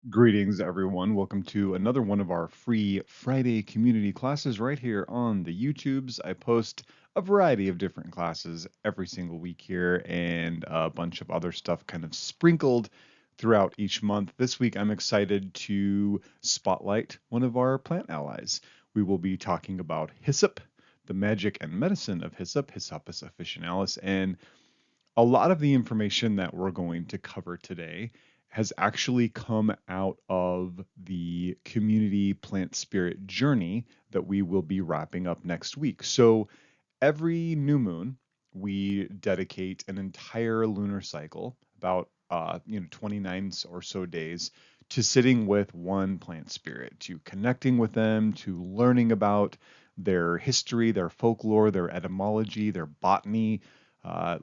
Greetings, everyone. Welcome to another one of our free Friday community classes right here on the YouTubes. I post a variety of different classes every single week here and a bunch of other stuff kind of sprinkled throughout each month. This week, I'm excited to spotlight one of our plant allies. We will be talking about hyssop, the magic and medicine of hyssop, Hyssopus officinalis, and a lot of the information that we're going to cover today has actually come out of the community plant spirit journey that we will be wrapping up next week. So every new moon, we dedicate an entire lunar cycle, about 29 or so days, to sitting with one plant spirit, to connecting with them, to learning about their history, their folklore, their etymology, their botany,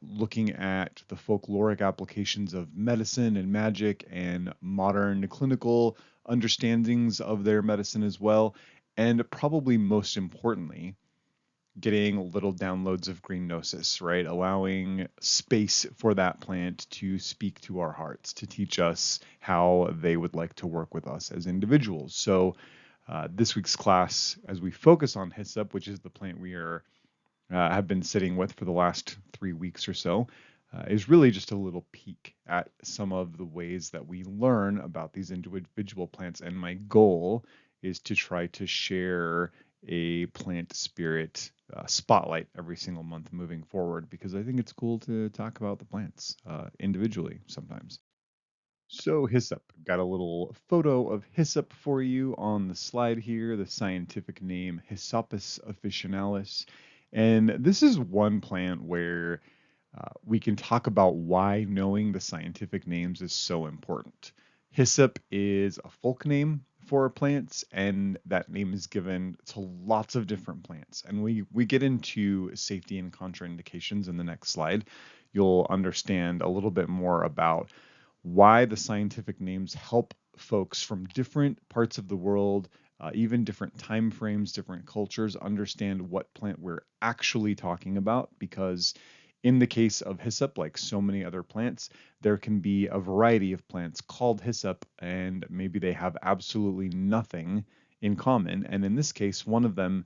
looking at the folkloric applications of medicine and magic and modern clinical understandings of their medicine as well. And probably most importantly, getting little downloads of green gnosis, right? Allowing space for that plant to speak to our hearts, to teach us how they would like to work with us as individuals. So, this week's class, as we focus on hyssop, which is the plant we are have been sitting with for the last 3 weeks or so, is really just a little peek at some of the ways that we learn about these individual plants. And my goal is to try to share a plant spirit spotlight every single month moving forward because I think it's cool to talk about the plants individually sometimes. So, hyssop, got a little photo of hyssop for you on the slide here, the scientific name Hyssopus officinalis. And this is one plant where we can talk about why knowing the scientific names is so important. Hyssop is a folk name for plants, and that name is given to lots of different plants. And we get into safety and contraindications in the next slide. You'll understand a little bit more about why the scientific names help folks from different parts of the world, even different time frames, different cultures, understand what plant we're actually talking about. Because in the case of hyssop, like so many other plants, there can be a variety of plants called hyssop, and maybe they have absolutely nothing in common. And in this case, one of them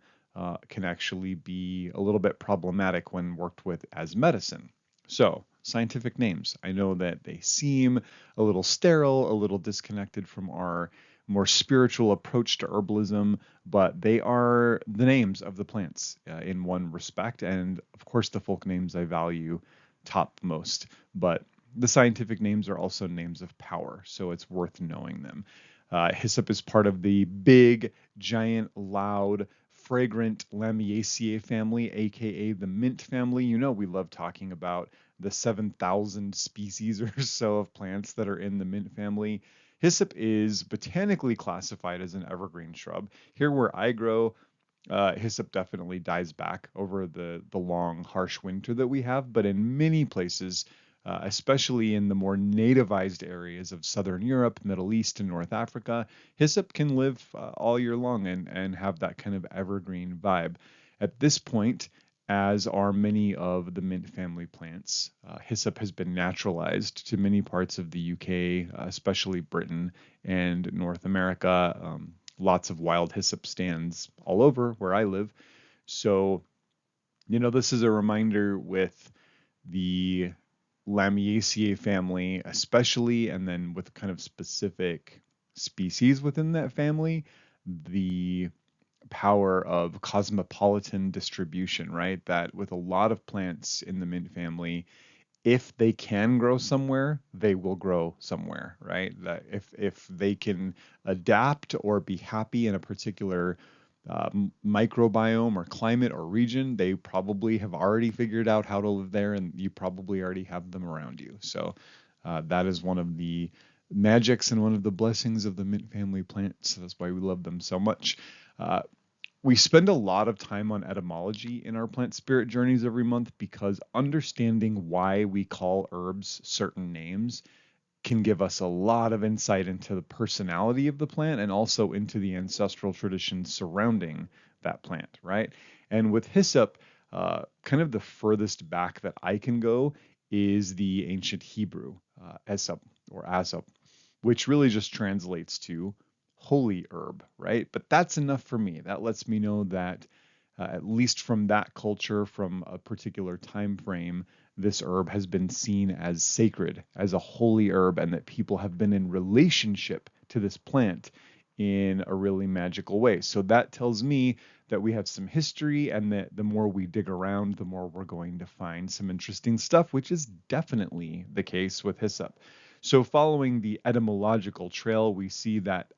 can actually be a little bit problematic when worked with as medicine. So, scientific names. I know that they seem a little sterile, a little disconnected from our more spiritual approach to herbalism, but they are the names of the plants in one respect. And of course, the folk names I value topmost, but the scientific names are also names of power, so it's worth knowing them. Hyssop is part of the big, giant, loud, fragrant Lamiaceae family, aka the mint family. You know, we love talking about the 7,000 species or so of plants that are in the mint family. Hyssop is botanically classified as an evergreen shrub. Here where I grow, hyssop definitely dies back over the long, harsh winter that we have, but in many places, especially in the more nativized areas of Southern Europe, Middle East, and North Africa, hyssop can live all year long and have that kind of evergreen vibe. At this point, as are many of the mint family plants, hyssop has been naturalized to many parts of the UK, especially Britain and North America. Lots of wild hyssop stands all over where I live. So, this is a reminder with the Lamiaceae family, especially, and then with kind of specific species within that family, the power of cosmopolitan distribution, right? That with a lot of plants in the mint family, if they can grow somewhere, they will grow somewhere, right? That if they can adapt or be happy in a particular microbiome or climate or region, they probably have already figured out how to live there, and you probably already have them around you. So that is one of the magics and one of the blessings of the mint family plants. That's why we love them so much. Uh, we spend a lot of time on etymology in our plant spirit journeys every month because understanding why we call herbs certain names can give us a lot of insight into the personality of the plant and also into the ancestral traditions surrounding that plant, right? And with hyssop, kind of the furthest back that I can go is the ancient Hebrew, Hyssop or Asop. which really just translates to holy herb, right? But that's enough for me. That lets me know that at least from that culture, from a particular time frame, this herb has been seen as sacred, as a holy herb, and that people have been in relationship to this plant in a really magical way. So that tells me that we have some history, and that the more we dig around, the more we're going to find some interesting stuff, which is definitely the case with hyssop. So, following the etymological trail, we see that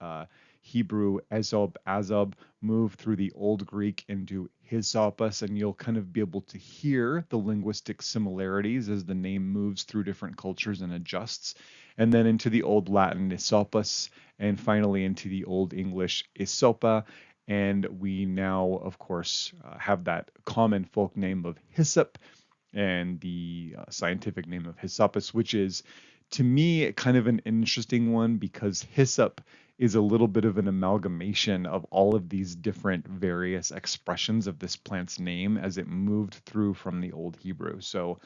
Hebrew ezob, azob, move through the Old Greek into Hyssopus, and you'll kind of be able to hear the linguistic similarities as the name moves through different cultures and adjusts. And then into the Old Latin Hyssopus, and finally into the Old English Hysopa. And we now, of course, have that common folk name of hyssop and the scientific name of Hyssopus, which is, to me, kind of an interesting one because hyssop is a little bit of an amalgamation of all of these different various expressions of this plant's name as it moved through from the Old Hebrew. So,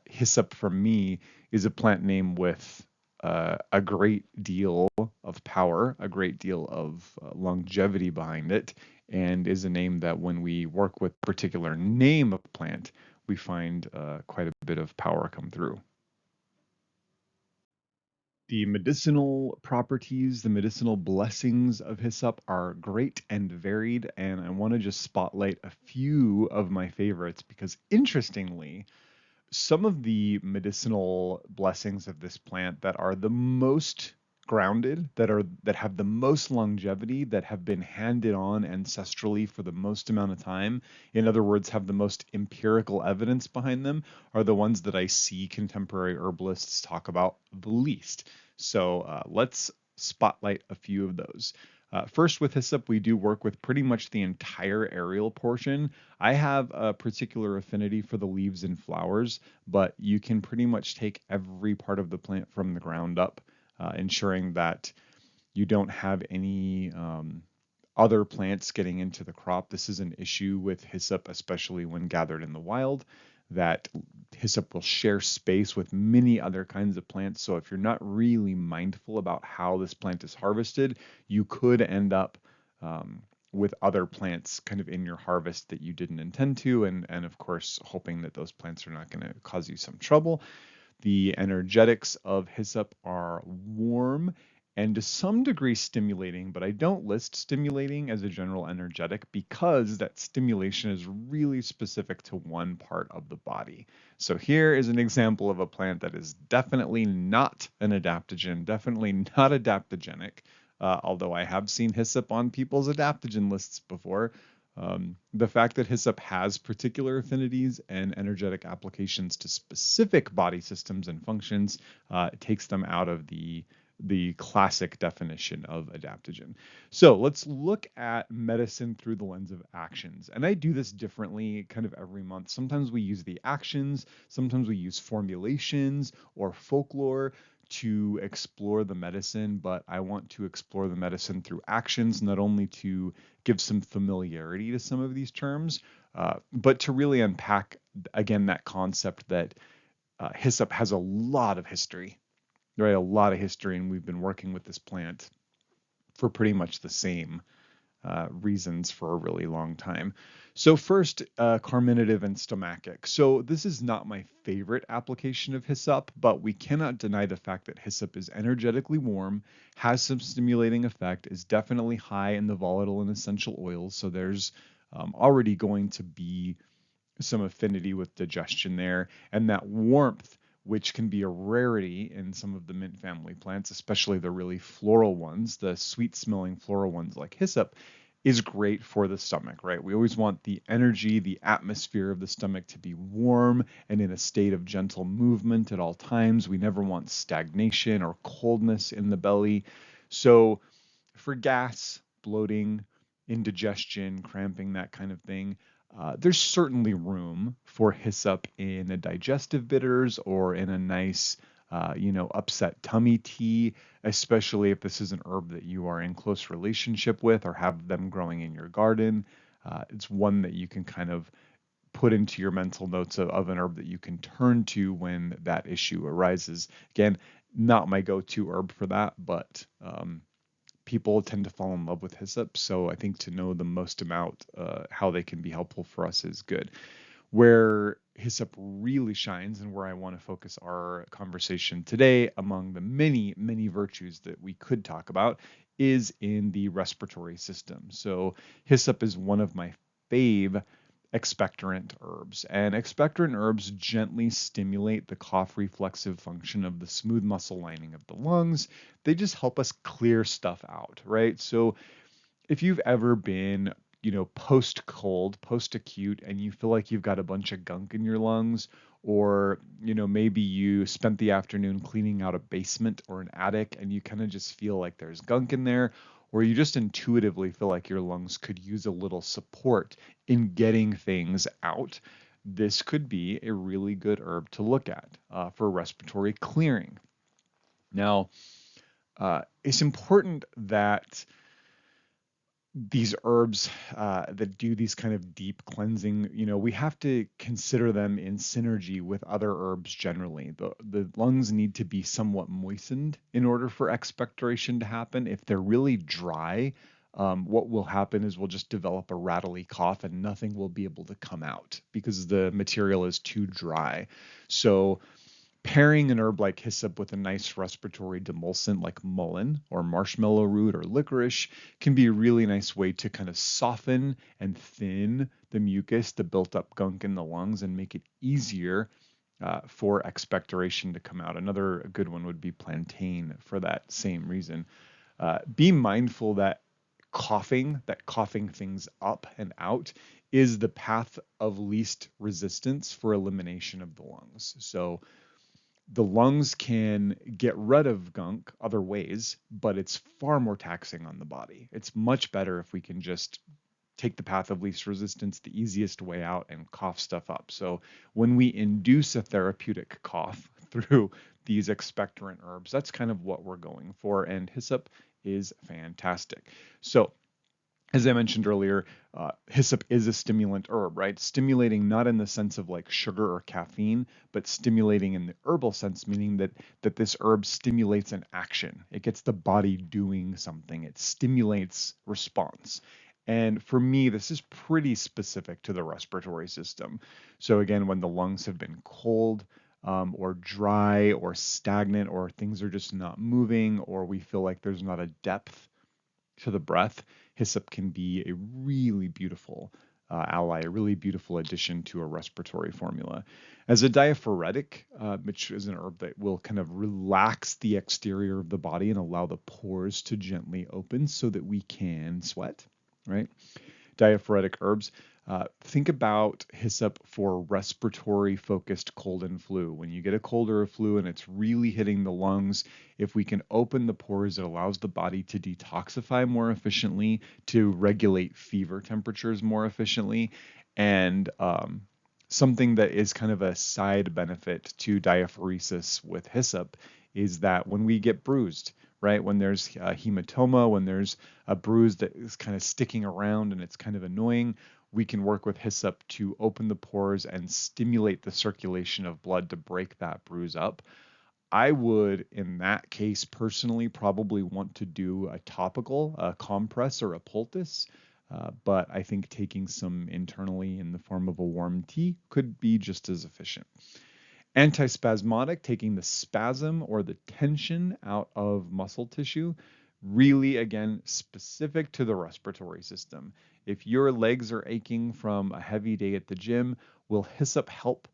hyssop for me is a plant name with a great deal of power, a great deal of longevity behind it, and is a name that when we work with a particular name of plant, we find quite a bit of power come through. The medicinal properties, the medicinal blessings of hyssop are great and varied, and I want to just spotlight a few of my favorites because interestingly, some of the medicinal blessings of this plant that are the most grounded, that have the most longevity, that have been handed on ancestrally for the most amount of time, in other words, have the most empirical evidence behind them, are the ones that I see contemporary herbalists talk about the least. So let's spotlight a few of those. First, with hyssop, we do work with pretty much the entire aerial portion. I have a particular affinity for the leaves and flowers, but you can pretty much take every part of the plant from the ground up, ensuring that you don't have any other plants getting into the crop. This is an issue with hyssop, especially when gathered in the wild, that hyssop will share space with many other kinds of plants. So if you're not really mindful about how this plant is harvested, you could end up with other plants kind of in your harvest that you didn't intend to, and of course, hoping that those plants are not going to cause you some trouble. The energetics of hyssop are warm and to some degree stimulating, but I don't list stimulating as a general energetic because that stimulation is really specific to one part of the body. So here is an example of a plant that is definitely not an adaptogen, definitely not adaptogenic, although I have seen hyssop on people's adaptogen lists before. The fact that hyssop has particular affinities and energetic applications to specific body systems and functions takes them out of the classic definition of adaptogen. So let's look at medicine through the lens of actions. And I do this differently kind of every month. Sometimes we use the actions, sometimes we use formulations or folklore to explore the medicine, but I want to explore the medicine through actions, not only to give some familiarity to some of these terms, but to really unpack, again, that concept that hyssop has a lot of history, right? A lot of history, and we've been working with this plant for pretty much the same reasons for a really long time. So first, carminative and stomachic. So this is not my favorite application of hyssop, but we cannot deny the fact that hyssop is energetically warm, has some stimulating effect, is definitely high in the volatile and essential oils. So there's already going to be some affinity with digestion there, and that warmth, which can be a rarity in some of the mint family plants, especially the really floral ones, the sweet smelling floral ones like hyssop, is great for the stomach, right? We always want the energy, the atmosphere of the stomach to be warm and in a state of gentle movement at all times. We never want stagnation or coldness in the belly. So for gas, bloating, indigestion, cramping, that kind of thing, there's certainly room for hyssop in a digestive bitters or in a nice, upset tummy tea, especially if this is an herb that you are in close relationship with or have them growing in your garden. It's one that you can kind of put into your mental notes of an herb that you can turn to when that issue arises. Again, Not my go-to herb for that, but people tend to fall in love with hyssop. So I think to know the most amount, how they can be helpful for us is good. Where hyssop really shines and where I want to focus our conversation today, among the many, many virtues that we could talk about, is in the respiratory system. So hyssop is one of my fave expectorant herbs, and expectorant herbs gently stimulate the cough reflexive function of the smooth muscle lining of the lungs. They just help us clear stuff out, right? So if you've ever been, post cold, post acute, and you feel like you've got a bunch of gunk in your lungs, or, maybe you spent the afternoon cleaning out a basement or an attic and you kind of just feel like there's gunk in there, or you just intuitively feel like your lungs could use a little support in getting things out, this could be a really good herb to look at for respiratory clearing. Now, it's important that these herbs that do these kind of deep cleansing, we have to consider them in synergy with other herbs generally. The lungs need to be somewhat moistened in order for expectoration to happen. If they're really dry, what will happen is we'll just develop a rattly cough and nothing will be able to come out because the material is too dry. So pairing an herb like hyssop with a nice respiratory demulcent like mullein or marshmallow root or licorice can be a really nice way to kind of soften and thin the mucus, the built up gunk in the lungs, and make it easier for expectoration to come out. Another good one would be plantain for that same reason. Be mindful that coughing things up and out is the path of least resistance for elimination of the lungs. So the lungs can get rid of gunk other ways, but it's far more taxing on the body. It's much better if we can just take the path of least resistance, the easiest way out, and cough stuff up. So when we induce a therapeutic cough through these expectorant herbs, that's kind of what we're going for, and hyssop is fantastic. So as I mentioned earlier, hyssop is a stimulant herb, right? Stimulating not in the sense of like sugar or caffeine, but stimulating in the herbal sense, meaning that this herb stimulates an action. It gets the body doing something. It stimulates response. And for me, this is pretty specific to the respiratory system. So again, when the lungs have been cold, or dry, or stagnant, or things are just not moving, or we feel like there's not a depth to the breath, hyssop can be a really beautiful ally, a really beautiful addition to a respiratory formula. As a diaphoretic, which is an herb that will kind of relax the exterior of the body and allow the pores to gently open so that we can sweat, right? Diaphoretic herbs. Think about hyssop for respiratory focused cold and flu. When you get a cold or a flu and it's really hitting the lungs, if we can open the pores, it allows the body to detoxify more efficiently, to regulate fever temperatures more efficiently. And something that is kind of a side benefit to diaphoresis with hyssop is that when we get bruised, right? When there's hematoma, when there's a bruise that is kind of sticking around and it's kind of annoying, we can work with hyssop to open the pores and stimulate the circulation of blood to break that bruise up. I would, in that case, personally probably want to do a topical, a compress or a poultice, but I think taking some internally in the form of a warm tea could be just as efficient. Antispasmodic, taking the spasm or the tension out of muscle tissue, really, again, specific to the respiratory system. If your legs are aching from a heavy day at the gym, will hyssop help?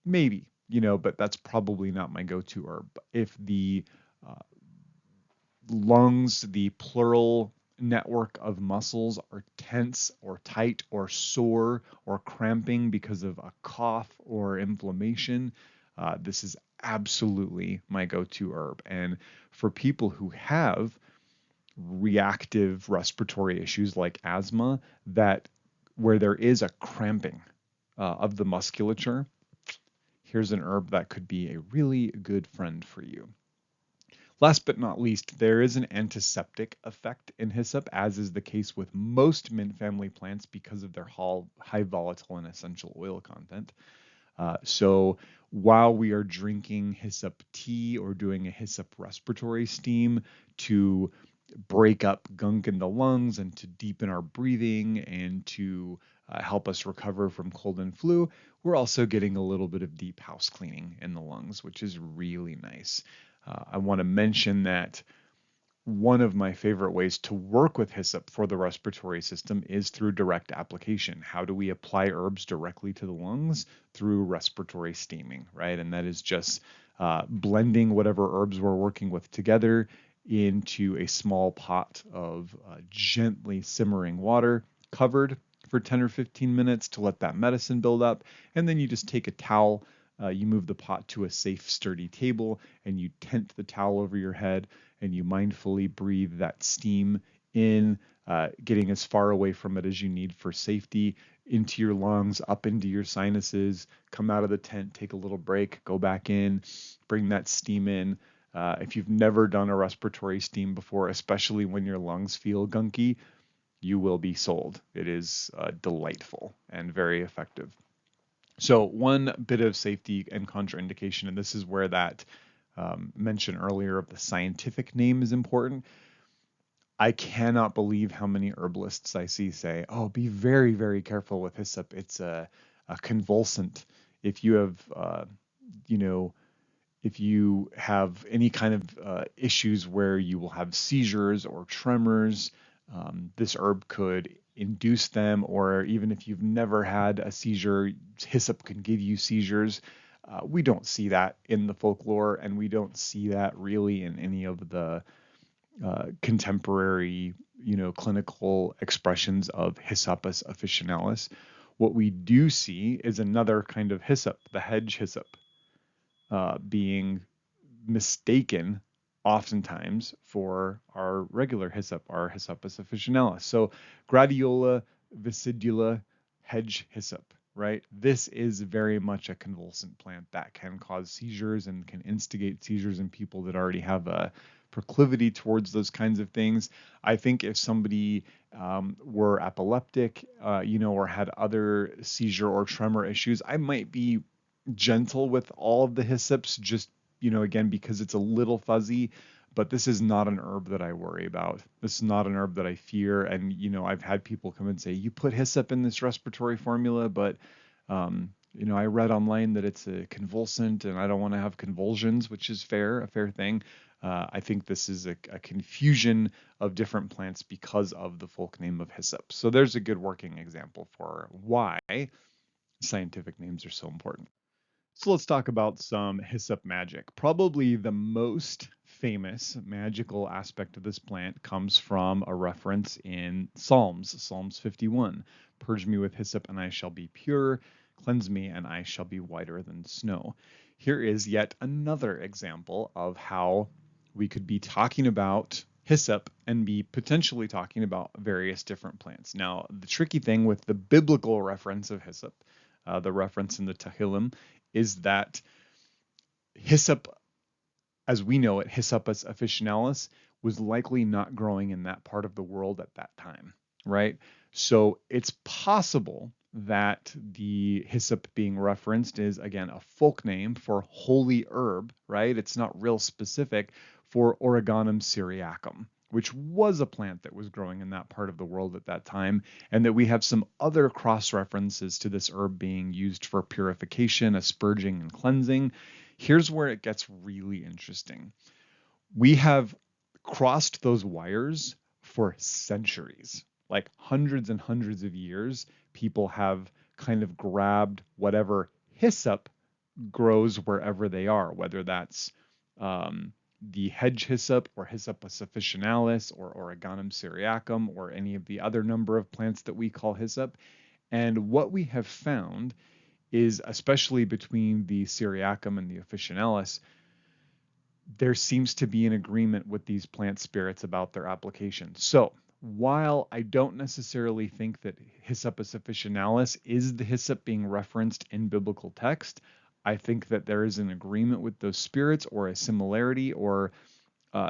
Maybe, but that's probably not my go-to herb. If the uh, lungs, the pleural network of muscles are tense or tight or sore or cramping because of a cough or inflammation, this is absolutely my go-to herb. And for people who have reactive respiratory issues like asthma, that where there is a cramping of the musculature, here's an herb that could be a really good friend for you. Last but not least, there is an antiseptic effect in hyssop, as is the case with most mint family plants because of their high volatile and essential oil content. So while we are drinking hyssop tea or doing a hyssop respiratory steam to break up gunk in the lungs and to deepen our breathing and to help us recover from cold and flu, we're also getting a little bit of deep house cleaning in the lungs, which is really nice. I want to mention that one of my favorite ways to work with hyssop for the respiratory system is through direct application. How do we apply herbs directly to the lungs? Through respiratory steaming, right? And that is just blending whatever herbs we're working with together into a small pot of gently simmering water, covered for 10 or 15 minutes to let that medicine build up. And then you just take a towel, you move the pot to a safe, sturdy table, and you tent the towel over your head, and you mindfully breathe that steam in, getting as far away from it as you need for safety, into your lungs, up into your sinuses, come out of the tent, take a little break, go back in, bring that steam in. If you've never done a respiratory steam before, especially when your lungs feel gunky, you will be sold. It is delightful and very effective. So one bit of safety and contraindication, and this is where that mention earlier of the scientific name is important. I cannot believe how many herbalists I see say, "Oh, be very, very careful with hyssop. It's a convulsant. If you have, you know, if you have any kind of issues where you will have seizures or tremors, this herb could induce them, or even if you've never had a seizure, hyssop can give you seizures." We don't see that in the folklore, and we don't see that really in any of the contemporary, clinical expressions of Hyssopus officinalis. What we do see is another kind of hyssop, the hedge hyssop, being mistaken oftentimes for our regular hyssop, our Hyssopus officinalis. So Gradiola viscidula hedge hyssop, right? This is very much a convulsant plant that can cause seizures and can instigate seizures in people that already have a proclivity towards those kinds of things. I think if somebody were epileptic, or had other seizure or tremor issues, I might be gentle with all of the hyssops, just again, because it's a little fuzzy. But this is not an herb that I worry about. This is not an herb that I fear. And I've had people come and say, "You put hyssop in this respiratory formula, but I read online that it's a convulsant and I don't want to have convulsions," which is a fair thing. I think this is a confusion of different plants because of the folk name of hyssop. So there's a good working example for why scientific names are so important. So let's talk about some hyssop magic. Probably the most famous magical aspect of this plant comes from a reference in Psalms 51. "Purge me with hyssop and I shall be pure. Cleanse me and I shall be whiter than snow." Here is yet another example of how we could be talking about hyssop and be potentially talking about various different plants. Now, the tricky thing with the biblical reference of hyssop, the reference in the Tehillim, is that hyssop, as we know it, Hyssopus officinalis, was likely not growing in that part of the world at that time, right? So it's possible that the hyssop being referenced is, again, a folk name for holy herb, right? It's not real specific for Oreganum syriacum, which was a plant that was growing in that part of the world at that time, and that we have some other cross references to this herb being used for purification, asperging, and cleansing. Here's where it gets really interesting. We have crossed those wires for centuries, like hundreds and hundreds of years. People have kind of grabbed whatever hyssop grows wherever they are, whether that's the hedge hyssop or Hyssopus officinalis or Oreganum syriacum or any of the other number of plants that we call hyssop. And what we have found is, especially between the syriacum and the officinalis, there seems to be an agreement with these plant spirits about their application. So while I don't necessarily think that Hyssopus officinalis is the hyssop being referenced in biblical text, I think that there is an agreement with those spirits, or a similarity, or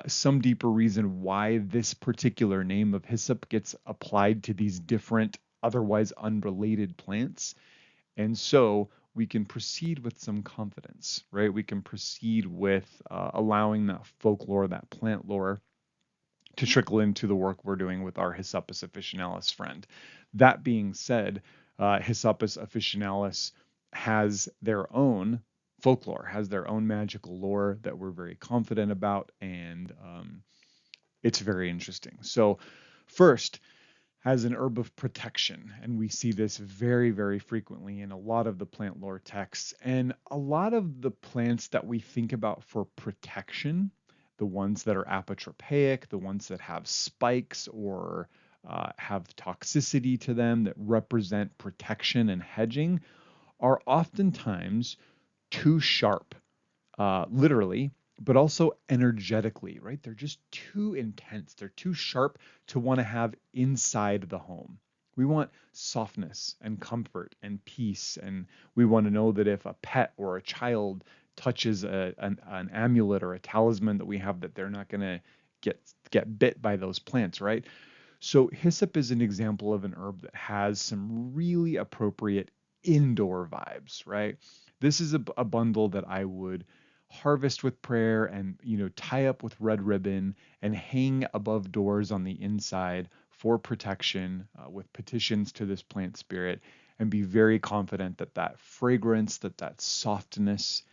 some deeper reason why this particular name of hyssop gets applied to these different, otherwise unrelated plants. And so we can proceed with some confidence, right? We can proceed with allowing that folklore, that plant lore, to trickle into the work we're doing with our Hyssopus officinalis friend. That being said, Hyssopus officinalis has their own folklore, has their own magical lore that we're very confident about, and it's very interesting. So, first, as an herb of protection, and we see this very, very frequently in a lot of the plant lore texts, and a lot of the plants that we think about for protection, the ones that are apotropaic, the ones that have spikes or have toxicity to them that represent protection and hedging, are oftentimes too sharp, literally, but also energetically, right? They're just too intense. They're too sharp to want to have inside the home. We want softness and comfort and peace. And we want to know that if a pet or a child touches an amulet or a talisman that we have, that they're not going to get bit by those plants, right? So hyssop is an example of an herb that has some really appropriate indoor vibes, right? This is a bundle that I would harvest with prayer and tie up with red ribbon and hang above doors on the inside for protection with petitions to this plant spirit, and be very confident that that fragrance, that softness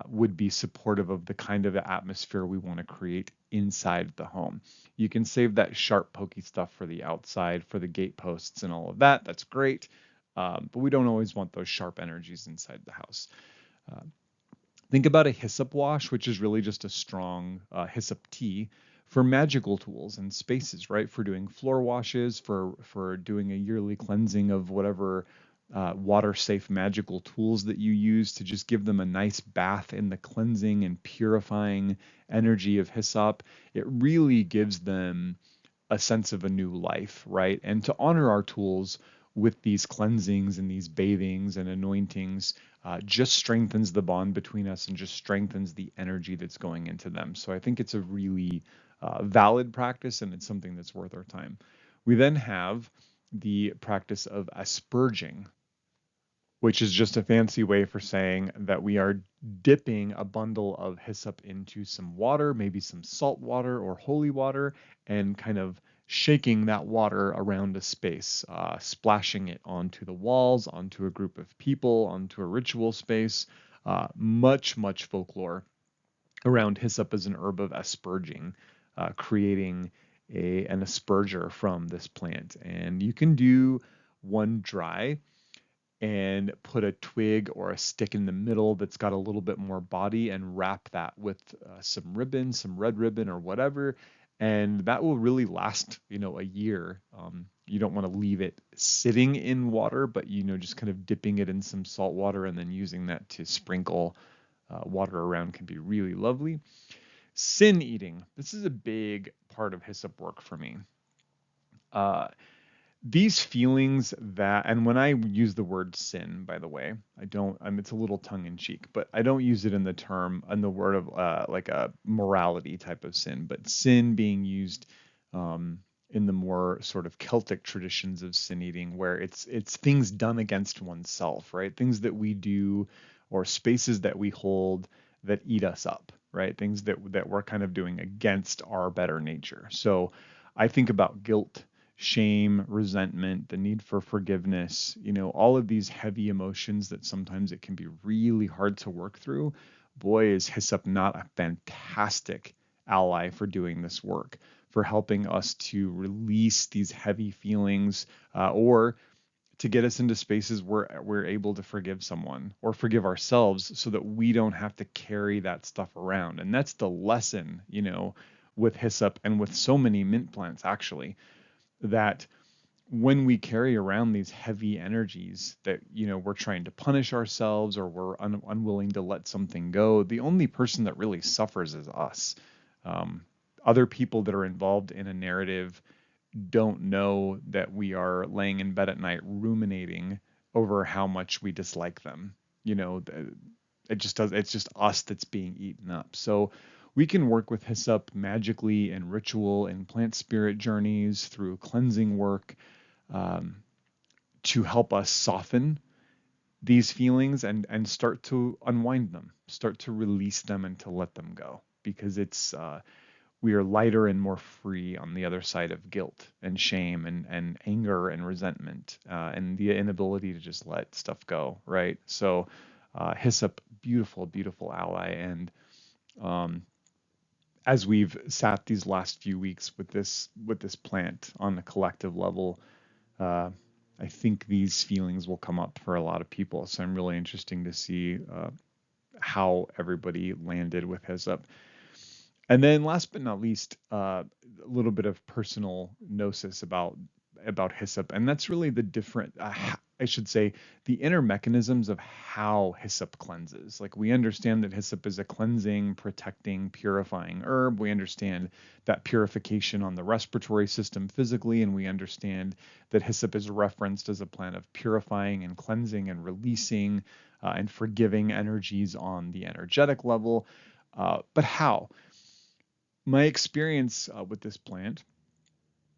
would be supportive of the kind of atmosphere we want to create inside the home. You can save that sharp, pokey stuff for the outside, for the gateposts and all of that. That's great. But we don't always want those sharp energies inside the house. Think about a hyssop wash, which is really just a strong hyssop tea for magical tools and spaces, right? For doing floor washes, for doing a yearly cleansing of whatever water-safe magical tools that you use to just give them a nice bath in the cleansing and purifying energy of hyssop. It really gives them a sense of a new life, right? And to honor our tools with these cleansings and these bathings and anointings just strengthens the bond between us and just strengthens the energy that's going into them. So I think it's a really valid practice, and it's something that's worth our time. We then have the practice of asperging, which is just a fancy way for saying that we are dipping a bundle of hyssop into some water, maybe some salt water or holy water, and kind of shaking that water around a space, splashing it onto the walls, onto a group of people, onto a ritual space. Much folklore around hyssop as an herb of asperging, creating an asperger from this plant. And you can do one dry and put a twig or a stick in the middle that's got a little bit more body and wrap that with some ribbon, some red ribbon or whatever. And that will really last, a year. You don't want to leave it sitting in water, but, just kind of dipping it in some salt water and then using that to sprinkle water around can be really lovely. Sin eating. This is a big part of hyssop work for me. These feelings that, and when I use the word sin, by the way, it's a little tongue in cheek, but I don't use it in the word of like a morality type of sin, but sin being used in the more sort of Celtic traditions of sin eating, where it's things done against oneself, right? Things that we do or spaces that we hold that eat us up, right? Things that we're kind of doing against our better nature. So I think about guilt, shame, resentment, the need for forgiveness, all of these heavy emotions that sometimes it can be really hard to work through. Boy, is hyssop not a fantastic ally for doing this work, for helping us to release these heavy feelings, or to get us into spaces where we're able to forgive someone or forgive ourselves so that we don't have to carry that stuff around. And that's the lesson, with hyssop and with so many mint plants, actually, that when we carry around these heavy energies that, we're trying to punish ourselves or we're unwilling to let something go, the only person that really suffers is us. Other people that are involved in a narrative don't know that we are laying in bed at night ruminating over how much we dislike them. It's just us that's being eaten up. So we can work with hyssop magically in ritual and plant spirit journeys through cleansing work, to help us soften these feelings and start to unwind them, start to release them and to let them go, because it's we are lighter and more free on the other side of guilt and shame and anger and resentment, and the inability to just let stuff go, right? So Hyssop, beautiful, beautiful ally. And um, as we've sat these last few weeks with this plant on a collective level, uh, I think these feelings will come up for a lot of people. So I'm really interesting to see how everybody landed with Hyssop. And then last but not least, a little bit of personal gnosis about Hyssop, and that's really the different, I should say, the inner mechanisms of how Hyssop cleanses. Like, we understand that Hyssop is a cleansing, protecting, purifying herb. We understand that purification on the respiratory system physically, and we understand that Hyssop is referenced as a plant of purifying and cleansing and releasing and forgiving energies on the energetic level. But how? My experience with this plant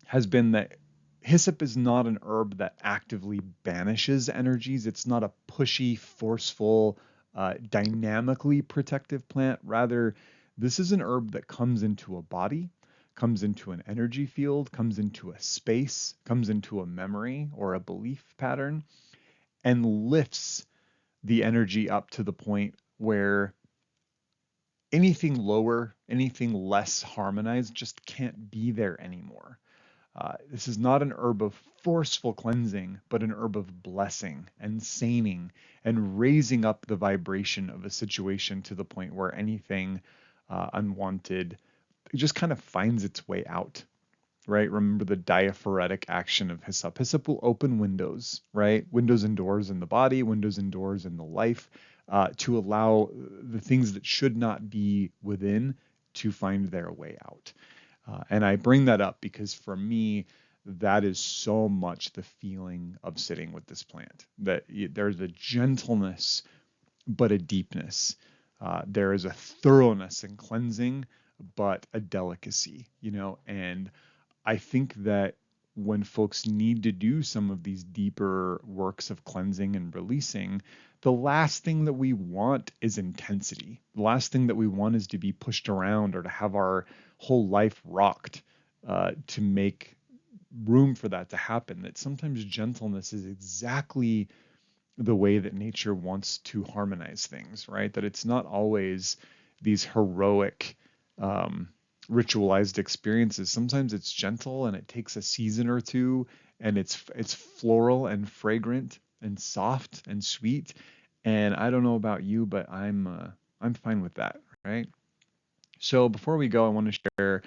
has been that hyssop is not an herb that actively banishes energies. It's not a pushy, forceful, dynamically protective plant. Rather, this is an herb that comes into a body, comes into an energy field, comes into a space, comes into a memory or a belief pattern, and lifts the energy up to the point where anything lower, anything less harmonized just can't be there anymore. This is not an herb of forceful cleansing, but an herb of blessing and saning and raising up the vibration of a situation to the point where anything unwanted just kind of finds its way out, right? Remember the diaphoretic action of Hyssop. Hyssop will open windows, right? Windows and doors in the body, windows and doors in the life, to allow the things that should not be within to find their way out. And I bring that up because for me, that is so much the feeling of sitting with this plant, that there's a gentleness, but a deepness. There is a thoroughness and cleansing, but a delicacy, and I think that when folks need to do some of these deeper works of cleansing and releasing, the last thing that we want is intensity. The last thing that we want is to be pushed around or to have our whole life rocked, to make room for that to happen. That sometimes gentleness is exactly the way that nature wants to harmonize things, right? That it's not always these heroic, ritualized experiences. Sometimes it's gentle and it takes a season or two, and it's floral and fragrant and soft and sweet. And I don't know about you, but I'm fine with that, right? So before we go, I want to share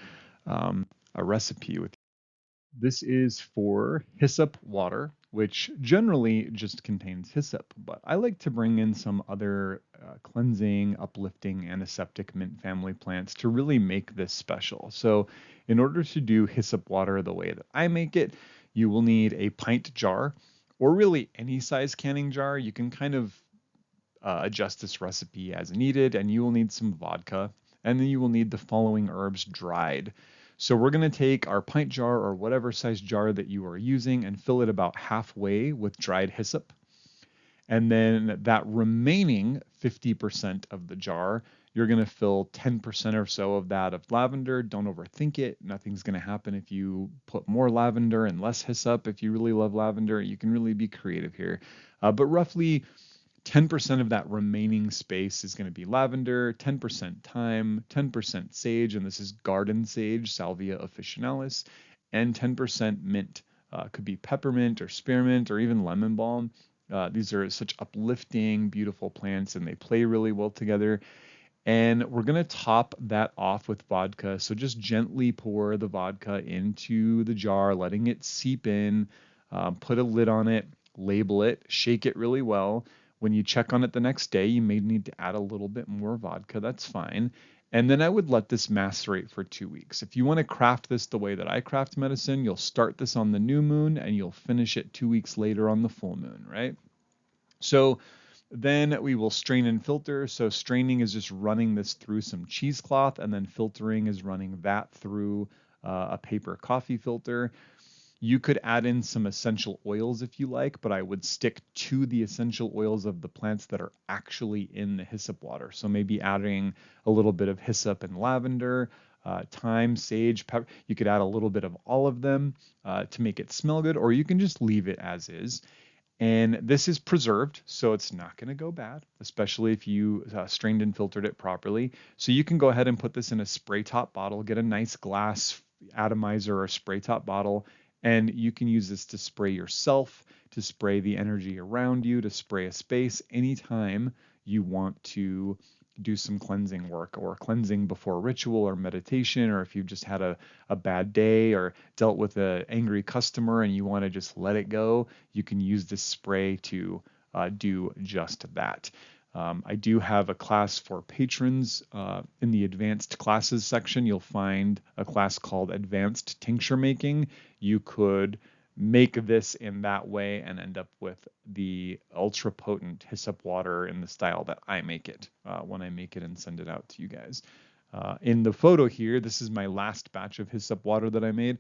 a recipe with you. This is for hyssop water, which generally just contains hyssop, but I like to bring in some other cleansing, uplifting, antiseptic mint family plants to really make this special. So, in order to do hyssop water the way that I make it, you will need a pint jar, or really any size canning jar. You can kind of adjust this recipe as needed, and you will need some vodka, and then you will need the following herbs dried. So we're going to take our pint jar or whatever size jar that you are using and fill it about halfway with dried hyssop. And then that remaining 50% of the jar, you're going to fill 10% or so of that of lavender. Don't overthink it. Nothing's going to happen if you put more lavender and less hyssop. If you really love lavender, you can really be creative here. But roughly 10% of that remaining space is going to be lavender, 10% thyme, 10% sage, and this is garden sage, Salvia officinalis, and 10% mint. Could be peppermint or spearmint or even lemon balm. These are such uplifting, beautiful plants, and they play really well together. And we're going to top that off with vodka. So just gently pour the vodka into the jar, letting it seep in, put a lid on it, label it, shake it really well. When you check on it the next day, you may need to add a little bit more vodka. That's fine. And then I would let this macerate for 2 weeks. If you want to craft this the way that I craft medicine, you'll start this on the new moon and you'll finish it 2 weeks later on the full moon, right? So then we will strain and filter. So straining is just running this through some cheesecloth, and then filtering is running that through a paper coffee filter. You could add in some essential oils if you like, but I would stick to the essential oils of the plants that are actually in the hyssop water. So maybe adding a little bit of hyssop and lavender, thyme, sage, pepper. You could add a little bit of all of them to make it smell good, or you can just leave it as is. And this is preserved, so it's not going to go bad, especially if you strained and filtered it properly. So you can go ahead and put this in a spray top bottle, get a nice glass atomizer or spray top bottle, and you can use this to spray yourself, to spray the energy around you, to spray a space anytime you want to do some cleansing work or cleansing before ritual or meditation, or if you've just had a bad day or dealt with an angry customer and you want to just let it go, you can use this spray to do just that. I do have a class for patrons. In the advanced classes section, you'll find a class called Advanced Tincture Making. You could make this in that way and end up with the ultra potent hyssop water in the style that I make it when I make it and send it out to you guys. In the photo here, this is my last batch of hyssop water that I made.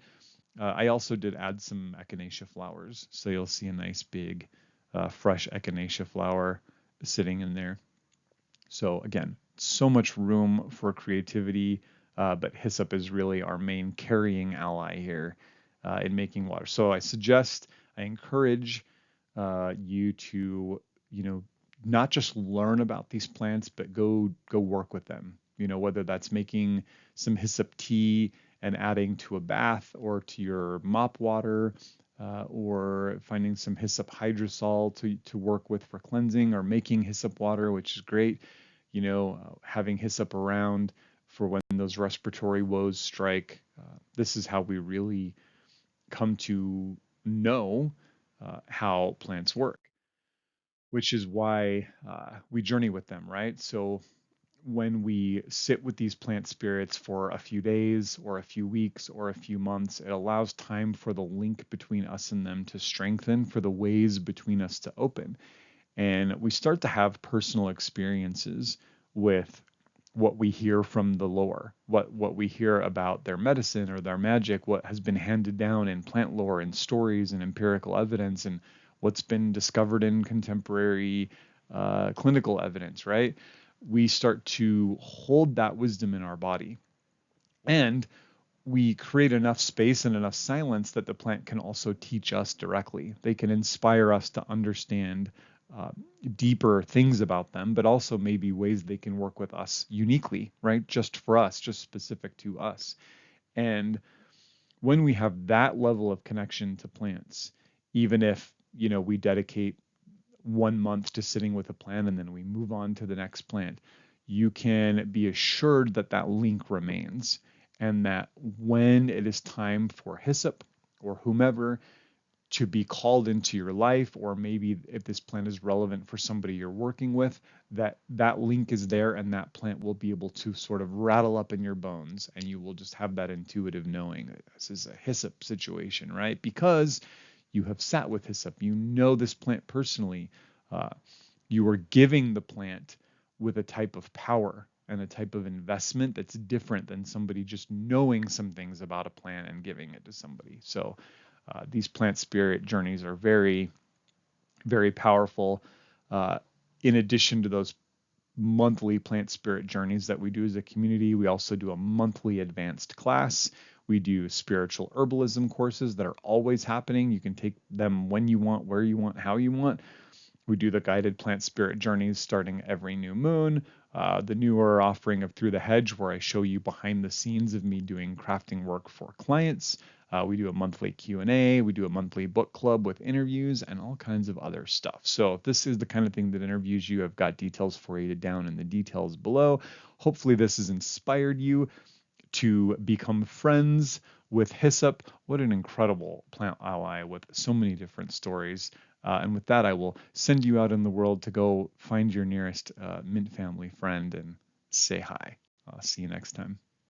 I also did add some echinacea flowers, so you'll see a nice big fresh echinacea flower sitting in there. So again, so much room for creativity, but hyssop is really our main carrying ally here in making water. So I encourage you to, not just learn about these plants, but go work with them. Whether that's making some hyssop tea and adding to a bath or to your mop water, or finding some hyssop hydrosol to work with for cleansing, or making hyssop water, which is great. Having hyssop around for when those respiratory woes strike. This is how we really come to know how plants work, which is why we journey with them, right? So when we sit with these plant spirits for a few days or a few weeks or a few months, it allows time for the link between us and them to strengthen, for the ways between us to open. And we start to have personal experiences with what we hear from the lore, what we hear about their medicine or their magic, what has been handed down in plant lore and stories and empirical evidence, and what's been discovered in contemporary clinical evidence, right? We start to hold that wisdom in our body. And we create enough space and enough silence that the plant can also teach us directly. They can inspire us to understand uh, deeper things about them, but also maybe ways they can work with us uniquely, right? Just for us, just specific to us. And when we have that level of connection to plants, even if, we dedicate 1 month to sitting with a plant and then we move on to the next plant, you can be assured that that link remains, and that when it is time for hyssop or whomever to be called into your life, or maybe if this plant is relevant for somebody you're working with, that link is there, and that plant will be able to sort of rattle up in your bones, and you will just have that intuitive knowing that this is a hyssop situation, right? Because you have sat with hyssop, you know this plant personally. uh, you are giving the plant with a type of power and a type of investment that's different than somebody just knowing some things about a plant and giving it to somebody. So these plant spirit journeys are very, very powerful. Uh, in addition to those monthly plant spirit journeys that we do as a community, we also do a monthly advanced class. We do spiritual herbalism courses that are always happening. You can take them when you want, where you want, how you want. We do the guided plant spirit journeys starting every new moon. The newer offering of Through the Hedge, where I show you behind the scenes of me doing crafting work for clients. We do a monthly Q&A. We do a monthly book club with interviews and all kinds of other stuff. So if this is the kind of thing that interviews you, I've got details for you down in the details below. Hopefully this has inspired you to become friends with Hyssop. What an incredible plant ally with so many different stories. And with that, I will send you out in the world to go find your nearest Mint family friend and say hi. I'll see you next time.